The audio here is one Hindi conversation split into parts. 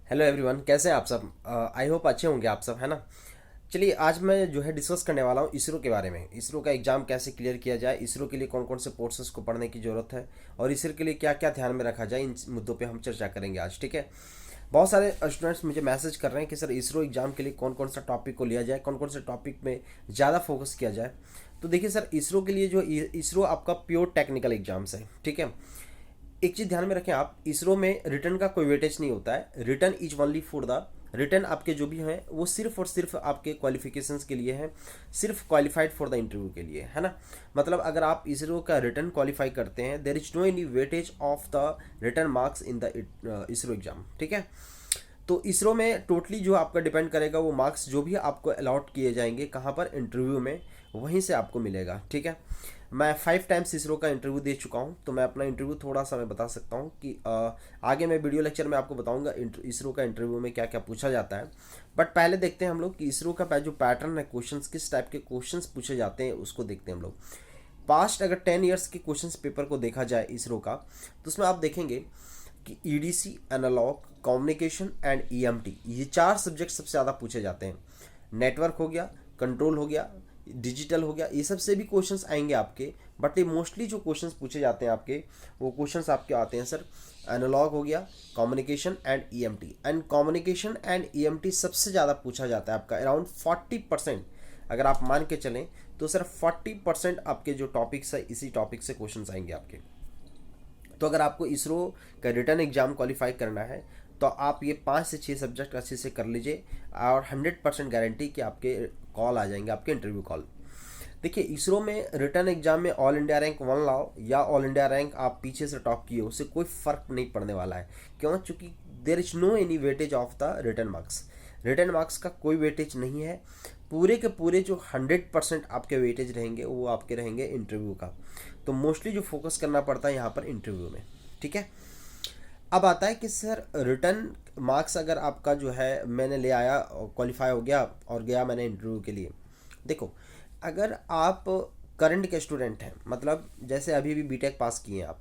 हेलो एवरीवन, कैसे हैं आप सब। आई होप अच्छे होंगे आप सब, है ना। चलिए, आज मैं जो है डिस्कस करने वाला हूँ इसरो के बारे में। इसरो का एग्ज़ाम कैसे क्लियर किया जाए, इसरो के लिए कौन कौन से कोर्सेज को पढ़ने की ज़रूरत है और इसरो के लिए क्या क्या ध्यान में रखा जाए, इन मुद्दों पे हम चर्चा करेंगे आज, ठीक है। बहुत सारे स्टूडेंट्स मुझे मैसेज कर रहे हैं कि सर इसरो एग्ज़ाम के लिए कौन कौन सा टॉपिक को लिया जाए, कौन कौन से टॉपिक में ज़्यादा फोकस किया जाए। तो देखिए सर, इसरो के लिए जो इसरो आपका प्योर टेक्निकल एग्जाम्स है, ठीक है। एक चीज ध्यान में रखें आप, इसरो में रिटर्न का कोई वेटेज नहीं होता है। Return is only for the return, आपके जो भी हैं वो सिर्फ और सिर्फ आपके क्वालिफिकेशंस के लिए हैं, सिर्फ क्वालिफाइड फॉर द इंटरव्यू के लिए, है ना। मतलब अगर आप इसरो का रिटर्न क्वालिफाई करते हैं, there is no any weightage of the return marks in the ISRO exam, ठीक है। तो इसरो में टोटली जो आपका डिपेंड करेगा वो मार्क्स जो भी आपको अलॉट किए जाएंगे कहाँ पर, इंटरव्यू में, वहीं से आपको मिलेगा, ठीक है। मैं 5 टाइम्स इसरो का इंटरव्यू दे चुका हूँ, तो मैं अपना इंटरव्यू थोड़ा सा मैं बता सकता हूँ कि आगे मैं वीडियो लेक्चर में आपको बताऊँगा इसरो का इंटरव्यू में क्या क्या पूछा जाता है। बट पहले देखते हैं हम लोग कि इसरो का जो पैटर्न है, क्वेश्चंस किस टाइप के क्वेश्चंस पूछे जाते हैं उसको देखते हैं हम लोग। पास्ट अगर 10 ईयर्स के क्वेश्चंस पेपर को देखा जाए इसरो का, तो उसमें आप देखेंगे कि EDC, analogue, communication and EMT, ये 4 सब्जेक्ट सबसे ज़्यादा पूछे जाते हैं। नेटवर्क हो गया, कंट्रोल हो गया, डिजिटल हो गया, ये सब से भी क्वेश्चंस आएंगे आपके। बट ये मोस्टली जो क्वेश्चंस पूछे जाते हैं आपके, वो क्वेश्चंस आपके आते हैं सर, एनालॉग हो गया, communication and EMT. And communication and EMT सबसे ज़्यादा पूछा जाता है आपका, अराउंड 40%। अगर आप मान के चलें तो सर 40% आपके जो टॉपिक्स है, इसी टॉपिक से क्वेश्चंस आएंगे आपके। तो अगर आपको इसरो का रिटर्न एग्जाम क्वालिफाई करना है, तो आप ये 5 से 6 सब्जेक्ट अच्छे से कर लीजिए और 100% गारंटी कि आपके कॉल आ जाएंगे, आपके इंटरव्यू कॉल। देखिए, इसरो में रिटर्न एग्जाम में ऑल इंडिया रैंक 1 लाओ या ऑल इंडिया रैंक आप पीछे से टॉप किए, उससे कोई फर्क नहीं पड़ने वाला है। क्यों? चूंकि there is no any weightage of the return marks. Return marks का कोई वेटेज नहीं है। पूरे के पूरे जो 100% आपके वेटेज रहेंगे वो आपके रहेंगे इंटरव्यू का। तो मोस्टली जो फोकस करना पड़ता है यहाँ पर इंटरव्यू में, ठीक है। अब आता है कि सर रिटर्न मार्क्स अगर आपका जो है मैंने ले आया, क्वालिफाई हो गया और गया मैंने इंटरव्यू के लिए। देखो, अगर आप करंट के स्टूडेंट हैं, मतलब जैसे अभी भी बीटेक पास किए हैं आप,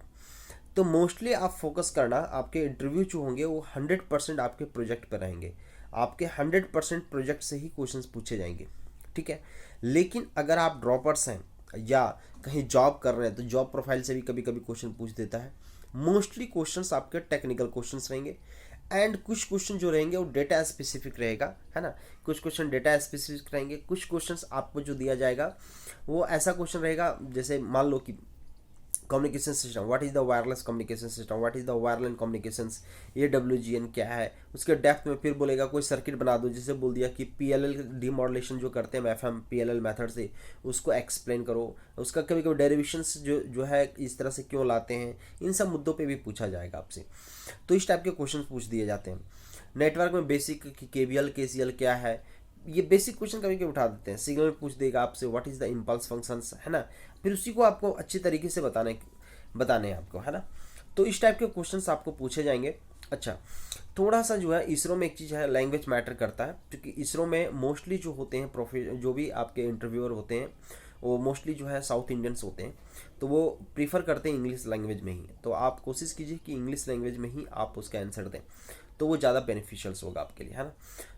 तो मोस्टली आप फोकस करना, आपके इंटरव्यू जो होंगे वो 100% आपके प्रोजेक्ट पर रहेंगे। आपके 100% प्रोजेक्ट से ही क्वेश्चंस पूछे जाएंगे, ठीक है। लेकिन अगर आप ड्रॉपर्स हैं या कहीं जॉब कर रहे हैं, तो जॉब प्रोफाइल से भी कभी कभी क्वेश्चन पूछ देता है। मोस्टली क्वेश्चंस आपके टेक्निकल क्वेश्चंस रहेंगे। एंड कुछ क्वेश्चन जो रहेंगे वो डेटा स्पेसिफिक रहेगा, है ना। कुछ क्वेश्चन डेटा स्पेसिफिक रहेंगे, कुछ क्वेश्चंस आपको जो दिया जाएगा वो ऐसा क्वेश्चन रहेगा, जैसे मान लो कि communication system, what is the wireless communication system, what is the wireless communications, AWGN क्या है। उसके डेप्थ में फिर बोलेगा कोई सर्किट बना दो, जैसे बोल दिया कि PLL डीमॉडुलेशन जो करते हैं FM PLL मेथड से, उसको एक्सप्लेन करो। उसका कभी कभी डेरिवेशंस जो है इस तरह से क्यों लाते हैं, इन सब मुद्दों पे भी पूछा जाएगा आपसे। तो इस टाइप के क्वेश्चन पूछ दिए जाते हैं। नेटवर्क में बेसिक KVL KCL क्या है, ये बेसिक क्वेश्चन कभी कभी उठा देते हैं। सिग्नल पूछ देगा आपसे, what is the impulse functions, है ना। फिर उसी को आपको अच्छी तरीके से बताने हैं आपको, है ना। तो इस टाइप के क्वेश्चंस आपको पूछे जाएंगे। अच्छा, थोड़ा सा जो है इसरो में एक चीज़ है, लैंग्वेज मैटर करता है, क्योंकि इसरो में मोस्टली जो होते हैं जो भी आपके इंटरव्यूअर होते हैं, वो मोस्टली जो है साउथ इंडियंस होते हैं, तो वो प्रीफर करते हैं इंग्लिश लैंग्वेज में ही। तो आप कोशिश कीजिए कि इंग्लिश लैंग्वेज में ही आप उसका आंसर दें, तो वो ज़्यादा बेनिफिशियल्स होगा आपके लिए, है ना।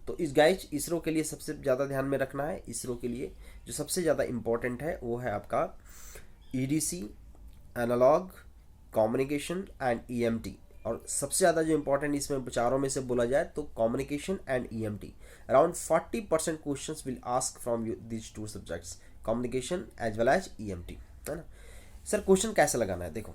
तो इस गाइज इसरो के लिए सबसे ज़्यादा ध्यान में रखना है। इसरो के लिए जो सबसे ज़्यादा इंपॉर्टेंट है वो है आपका EDC, analogue, communication and EMT। और सबसे ज़्यादा जो इंपॉर्टेंट इसमें चारों में से बोला जाए तो communication and EMT। Around 40% questions will ask from these 2 subjects, communication as well as EMT, है ना। सर क्वेश्चन कैसे लगाना है, देखो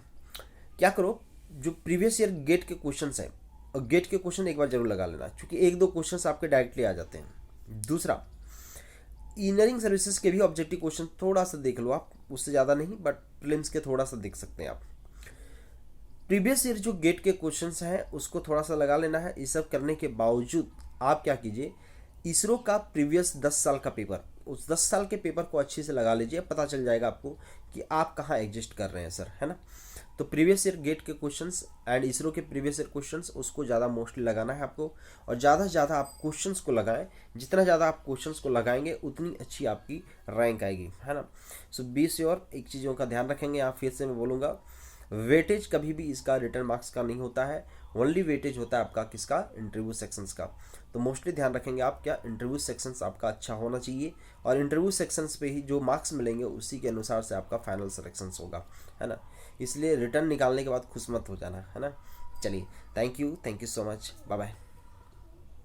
क्या करो, जो प्रीवियस ईयर गेट के क्वेश्चंस हैं, और गेट के क्वेश्चन एक बार जरूर लगा लेना, क्योंकि 1-2 क्वेश्चंस आपके डायरेक्टली आ जाते हैं। दूसरा, इंजीनियरिंग सर्विसेज के भी ऑब्जेक्टिव क्वेश्चन थोड़ा सा देख लो आप, उससे ज़्यादा नहीं, बट प्रीलिम्स के थोड़ा सा देख सकते हैं आप। प्रीवियस ईयर जो गेट के क्वेश्चंस हैं उसको थोड़ा सा लगा लेना है। ये सब करने के बावजूद आप क्या कीजिए, इसरो का प्रीवियस 10 साल का पेपर, उस 10 साल के पेपर को अच्छे से लगा लीजिए, पता चल जाएगा आपको कि आप कहाँ एग्जिस्ट कर रहे हैं सर, है ना। तो प्रीवियस ईयर गेट के क्वेश्चंस एंड इसरो के प्रीवियस ईयर क्वेश्चंस, उसको ज़्यादा मोस्टली लगाना है आपको। और ज़्यादा से ज़्यादा आप क्वेश्चंस को लगाएं, जितना ज़्यादा आप क्वेश्चंस को लगाएंगे उतनी अच्छी आपकी रैंक आएगी, है ना। सो बी श्योर, एक चीज़ों का ध्यान रखेंगे। यहाँ फिर से मैं बोलूँगा, वेटेज कभी भी इसका रिटर्न मार्क्स का नहीं होता है। ओनली वेटेज होता है आपका किसका, इंटरव्यू सेक्शंस का। तो मोस्टली ध्यान रखेंगे आप क्या, इंटरव्यू सेक्शंस आपका अच्छा होना चाहिए, और इंटरव्यू सेक्शंस पे ही जो मार्क्स मिलेंगे उसी के अनुसार से आपका फाइनल सिलेक्शंस होगा, है ना। इसलिए रिटर्न निकालने के बाद खुश मत हो जाना, है ना। चलिए, thank you so much, bye bye.